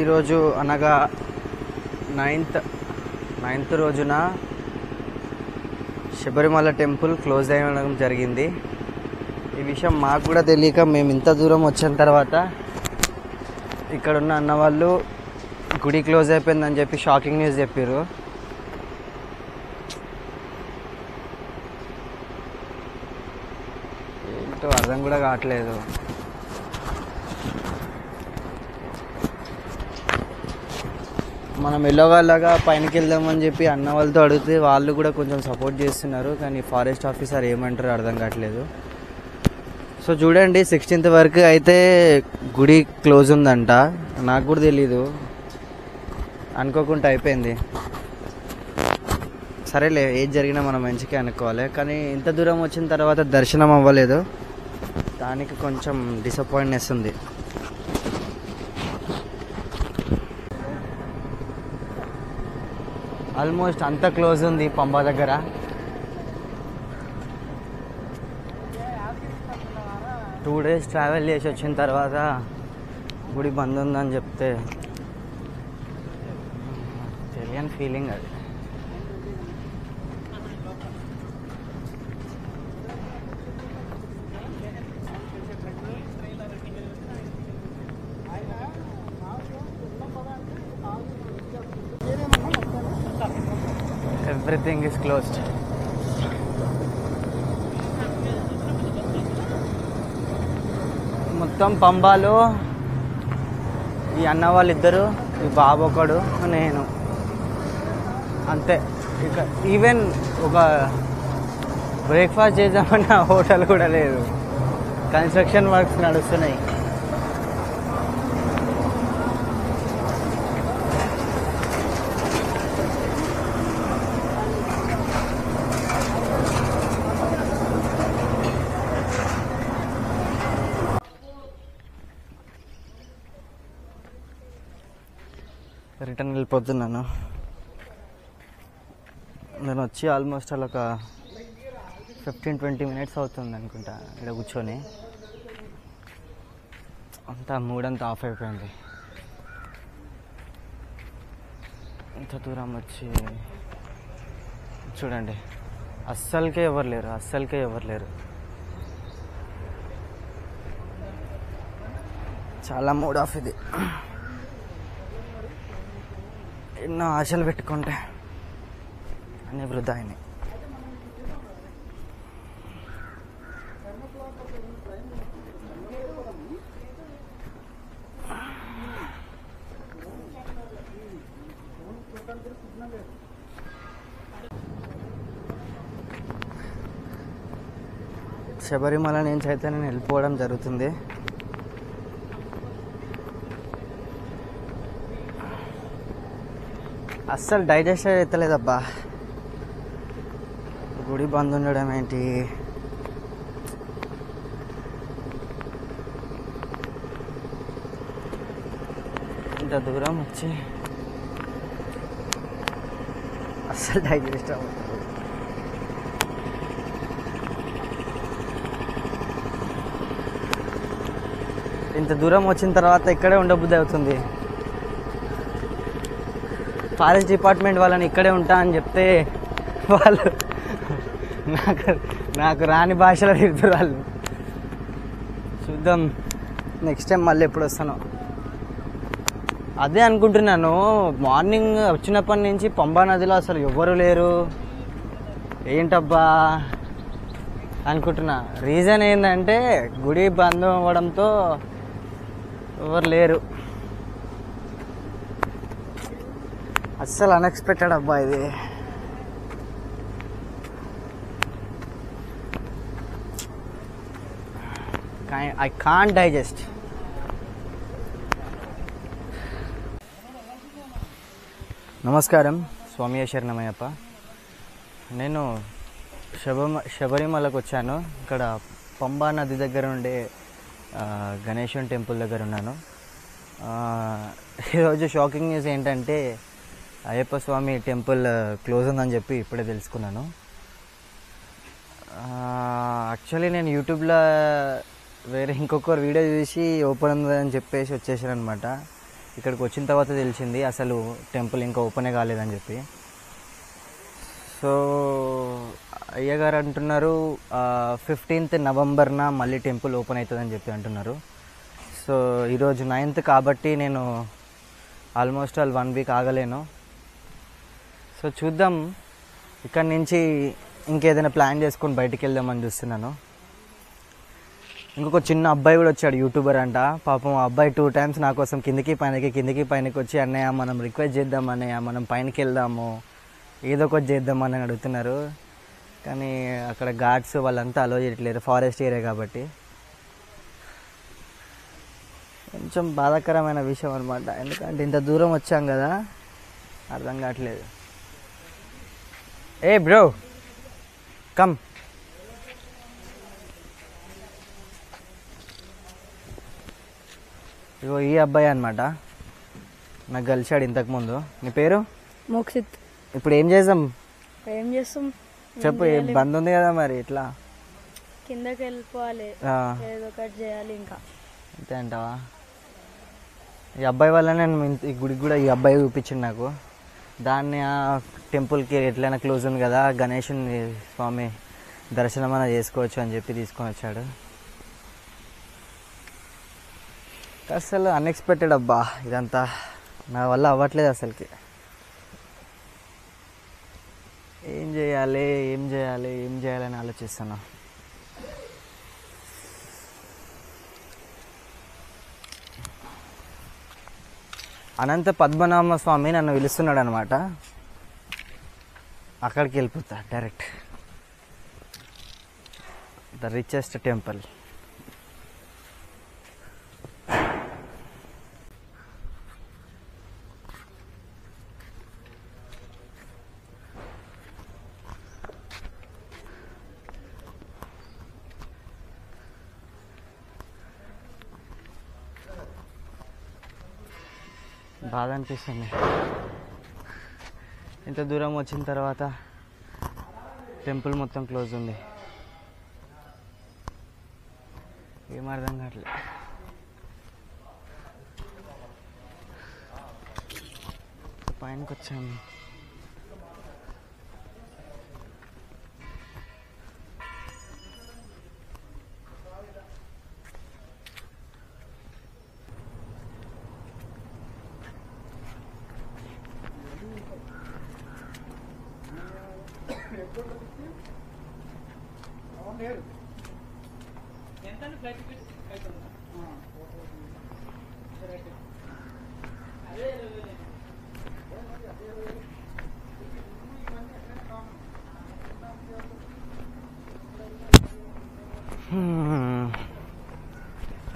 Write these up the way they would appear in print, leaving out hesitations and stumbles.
ఈరోజు అనగా నైన్త్ రోజున శబరిమల టెంపుల్ క్లోజ్ అయ్యడం జరిగింది. ఈ విషయం మాకు కూడా తెలియక మేము ఇంత దూరం వచ్చిన తర్వాత ఇక్కడున్న అన్నవాళ్ళు గుడి క్లోజ్ అయిపోయిందని చెప్పి షాకింగ్ న్యూస్ చెప్పారు. ఏంటో అర్థం కూడా కావట్లేదు. మనం ఎల్లోగాళ్ళగా పైనకి వెళ్దామని చెప్పి అన్న వాళ్ళతో అడిగితే వాళ్ళు కూడా కొంచెం సపోర్ట్ చేస్తున్నారు, కానీ ఫారెస్ట్ ఆఫీసర్ ఏమంటారో అర్థం కావట్లేదు. సో చూడండి, 16th వరకు అయితే గుడి క్లోజ్ ఉందంట. నాకు కూడా తెలీదు, అనుకోకుండా అయిపోయింది. సరేలే, ఏది జరిగినా మనం మంచిగా అనుకోవాలి. కానీ ఇంత దూరం వచ్చిన తర్వాత దర్శనం అవ్వలేదు, దానికి కొంచెం డిసప్పాయింట్నెస్ ఉంది. ఆల్మోస్ట్ అంత క్లోజ్ ఉంది పంబా దగ్గర. టూ డేస్ ట్రావెల్ చేసి వచ్చిన తర్వాత గుడి బంద్ ఉందని చెప్తే తెలియని ఫీలింగ్ అది. Everything is closed. మొత్తం పంబాలో ఈ అన్న వాళ్ళిద్దరు, ఈ బాబు ఒకడు, నేను అంతే. ఇక ఈవెన్ ఒక బ్రేక్ఫాస్ట్ చేద్దామన్న హోటల్ కూడా లేదు. కన్స్ట్రక్షన్ వర్క్స్ నడుస్తున్నాయి. రిటర్న్ వెళ్ళిపోతున్నాను. నేను వచ్చి ఆల్మోస్ట్ అలా ఒక 15-20 minutes అవుతుంది అనుకుంటా ఇక్కడ కూర్చొని. అంతా మూడంతా ఆఫ్ అయిపోయింది. ఇంత దూరం వచ్చి చూడండి, అస్సలకే ఎవరు లేరు. చాలా మూడ్ ఆఫ్ ఇది. ఎన్నో ఆశలు పెట్టుకుంటే అన్నీ వృధా అయినాయి. శబరిమల నుంచి అయితే నేను వెళ్ళిపోవడం జరుగుతుంది. అస్సలు డైజెస్ట్ అవుతలేదబ్బా. గుడి బంద్ ఉండడం ఏంటి? ఇంత దూరం వచ్చి అస్సలు డైజెస్ట్ అవ్వదు. ఇంత దూరం వచ్చిన తర్వాత ఇక్కడే ఉండబుద్ధి అవుతుంది. ఫారెస్ట్ డిపార్ట్మెంట్ వాళ్ళని ఇక్కడే ఉంటా అని చెప్తే వాళ్ళు నాకు రాని భాషలో చెప్తారు వాళ్ళు. చూద్దాం నెక్స్ట్ టైం మళ్ళీ ఎప్పుడు వస్తానో. అదే అనుకుంటున్నాను, మార్నింగ్ వచ్చినప్పటి నుంచి పంబా నదిలో అసలు ఎవ్వరు లేరు, ఏంటబ్బా అనుకుంటున్నా. రీజన్ ఏంటంటే గుడి బంద్ అవ్వడంతో ఎవరు లేరు. అస్సలు అన్ఎక్స్పెక్టెడ్ అబ్బా ఇది. I can't digest. నమస్కారం, స్వామి శరణమయ్యప్ప. నేను శబరిమలకు వచ్చాను. ఇక్కడ పంబా నది దగ్గర ఉండే గణేశుని టెంపుల్ దగ్గర ఉన్నాను. ఈరోజు షాకింగ్ న్యూస్ ఏంటంటే అయ్యప్ప స్వామి టెంపుల్ క్లోజ్ ఉందని చెప్పి ఇప్పుడే తెలుసుకున్నాను. యాక్చువల్లీ నేను యూట్యూబ్లో వేరే ఇంకొకరు వీడియో చూసి ఓపెన్ ఉందని చెప్పేసి వచ్చేసాను అనమాట. ఇక్కడికి వచ్చిన తర్వాత తెలిసింది అసలు టెంపుల్ ఇంకా ఓపెనే కాలేదని చెప్పి. సో అయ్యగారు అంటున్నారు 15th నవంబర్న మళ్ళీ టెంపుల్ ఓపెన్ అవుతుందని చెప్పి అంటున్నారు. సో ఈరోజు 9th కాబట్టి నేను ఆల్మోస్ట్ 1 వీక్ ఆగలేను. సో చూద్దాం, ఇక్కడ నుంచి ఇంకేదైనా ప్లాన్ చేసుకొని బయటికి వెళ్దామని చూస్తున్నాను. ఇంకొక చిన్న అబ్బాయి కూడా వచ్చాడు, యూట్యూబర్ అంట. పాపం ఆ అబ్బాయి 2 times నా కోసం కిందికి పైనకి వచ్చి అన్నయ్య మనం రిక్వెస్ట్ చేద్దాం అన్నయ్య, మనం పైనకి వెళ్దాము, ఏదో ఒకటి చేద్దామని అడుగుతున్నారు. కానీ అక్కడ గార్డ్స్ వాళ్ళంతా అలో చేయట్లేరు, ఫారెస్ట్ ఏరియా కాబట్టి. కొంచెం బాధాకరమైన విషయం అనమాట, ఎందుకంటే ఇంత దూరం వచ్చాం కదా, అర్థం కావట్లేదు. ఏ బ్రో కమ్. ఇగో ఈ అబ్బాయి అనమాట, నాకు కలిశాడు ఇంతకుముందు. నీ పేరు? మోక్షిత్. ఇప్పుడు ఏం చేద్దాం? ఏం చేస్తాం చెప్పు, బంద్ ఉంది కదా మరి ఇట్లా కిందకి వెళ్ళిపోవాలి, ఏదో ఒకటి చేయాలి. ఇంకా అంతే అంటావా? ఈ అబ్బాయి వల్ల నేను ఈ గుడికి కూడా ఈ అబ్బాయి చూపించింది నాకు. దాన్ని ఆ టెంపుల్కి ఎట్లయినా క్లోజ్ ఉంది కదా, గణేశుని స్వామి దర్శనం అన్న చేసుకోవచ్చు అని చెప్పి తీసుకొని వచ్చాడు. అసలు అన్ఎక్స్పెక్టెడ్ అబ్బా, ఇదంతా నా వల్ల అవ్వట్లేదు అసలుకి. ఏం చేయాలని ఆలోచిస్తున్నా. అనంత పద్మనాభ స్వామి నన్ను పిలుస్తున్నాడు అనమాట, అక్కడికి వెళ్ళిపోతా డైరెక్ట్. The richest temple. బాధ అనిపిస్తుంది, ఇంత దూరం వచ్చిన తర్వాత టెంపుల్ మొత్తం క్లోజ్ ఉంది. ఏం అర్థం కావట్లేదు. పైనకి వచ్చాము.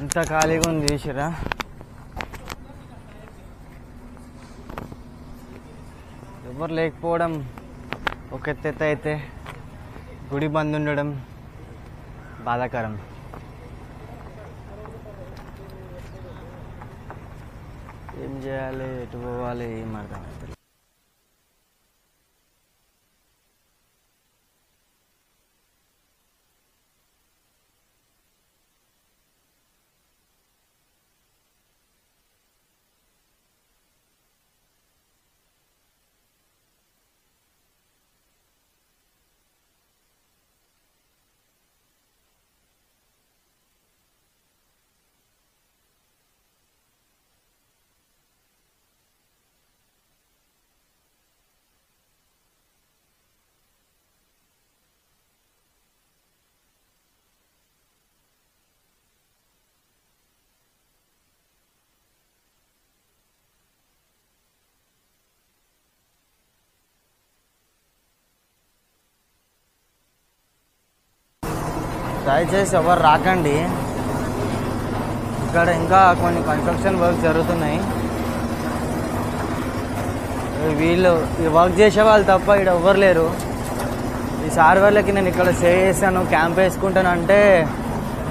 ఇంత ఖాళీగా ఉంది చూసారా, ఎవరు లేకపోవడం ఒక ఎత్తు అయితే గుడి బంద్ ఉండడం బాధాకరం. ఏం చేయాలి, ఎటు పోవాలి, ఏం అర్థం అవుతుంది. దయచేసి ఎవరు రాకండి, ఇక్కడ ఇంకా కొన్ని కన్స్ట్రక్షన్ వర్క్ జరుగుతున్నాయి. వీళ్ళు ఈ వర్క్ చేసే వాళ్ళు తప్ప ఇక్కడ ఎవ్వరు లేరు. ఈ సార్ వాళ్ళకి నేను ఇక్కడ స్టే చేస్తాను, క్యాంప్ వేసుకుంటాను అంటే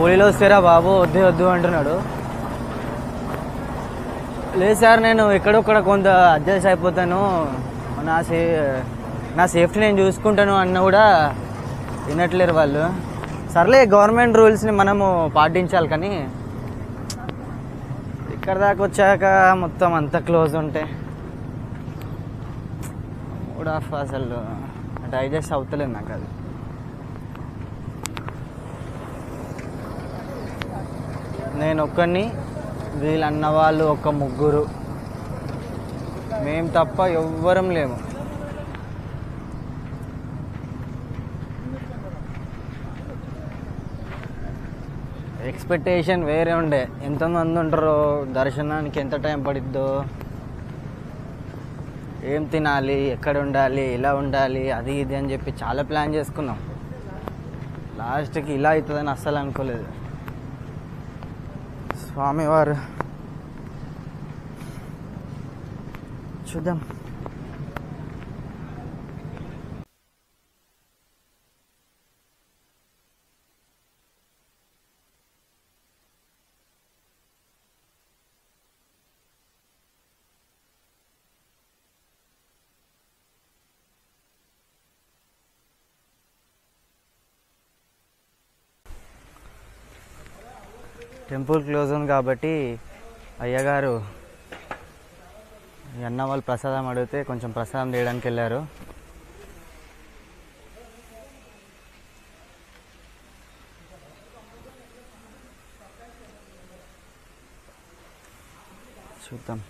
పోలీలో వస్తారా బాబు, వద్దు అంటున్నాడు. లేదు సార్, నేను ఎక్కడొక్కడ కొంత అడ్జస్ట్ అయిపోతాను, నా సేఫ్టీ నేను చూసుకుంటాను అన్న కూడా వినట్లేరు వాళ్ళు. సర్లే, గవర్నమెంట్ రూల్స్ని మనము పాటించాలి, కానీ ఇక్కడ దాకా వచ్చాక మొత్తం అంత క్లోజ్ ఉంటే మూడ్ ఆఫ్ అసలు డైజెస్ట్ అవుతలేదు నాకు అది. నేను ఒక్కడిని, వీళ్ళన్న వాళ్ళు ఒక ముగ్గురు, మేము తప్ప ఎవ్వరం లేము. ఎక్స్పెక్టేషన్ వేరే ఉండే, ఎంతమంది ఉంటారో, దర్శనానికి ఎంత టైం పడిద్దో, ఏం తినాలి, ఎక్కడ ఉండాలి, ఎలా ఉండాలి, అది ఇది అని చెప్పి చాలా ప్లాన్ చేసుకున్నాం. లాస్ట్కి ఇలా అవుతుందని అస్సలు అనుకోలేదు. స్వామివారు చూద్దాం. టెంపుల్ క్లోజ్ ఉంది కాబట్టి అయ్యగారు అన్న వాళ్ళు ప్రసాదం అడిగితే కొంచెం ప్రసాదం చేయడానికి వెళ్ళారు. చూద్దాం.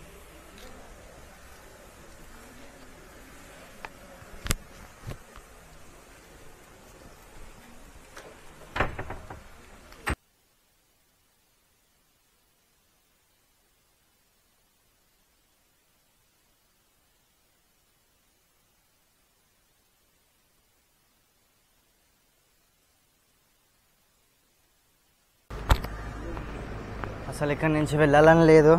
అసలు ఇక్కడి నుంచి వెళ్ళాలని లేదు,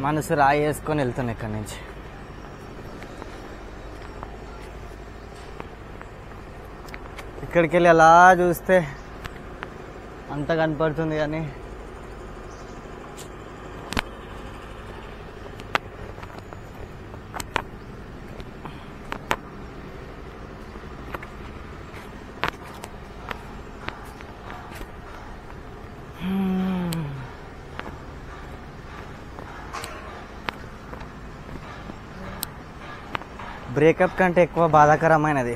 మనసు రాయి వేసుకొని వెళ్తాను ఇక్కడి నుంచి. ఇక్కడికి వెళ్ళి అలా చూస్తే అంత కనపడుతుంది కానీ బ్రేకప్ కంటే ఎక్కువ బాధాకరమైనది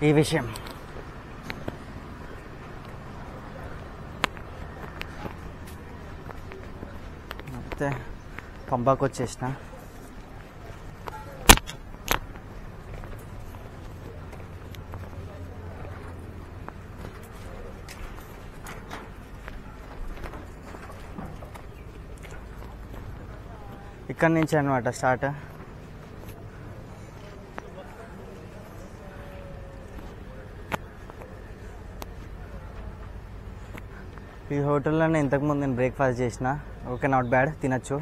ఈ విషయం. అయితే పంబాకు వచ్చేసిన. ఇక్కడి నుంచి అనమాట స్టార్ట్. ఈ హోటల్లోనే ఇంతకుముందు నేను బ్రేక్ఫాస్ట్ చేసిన. ఓకే, నాట్ బ్యాడ్, తినచ్చు.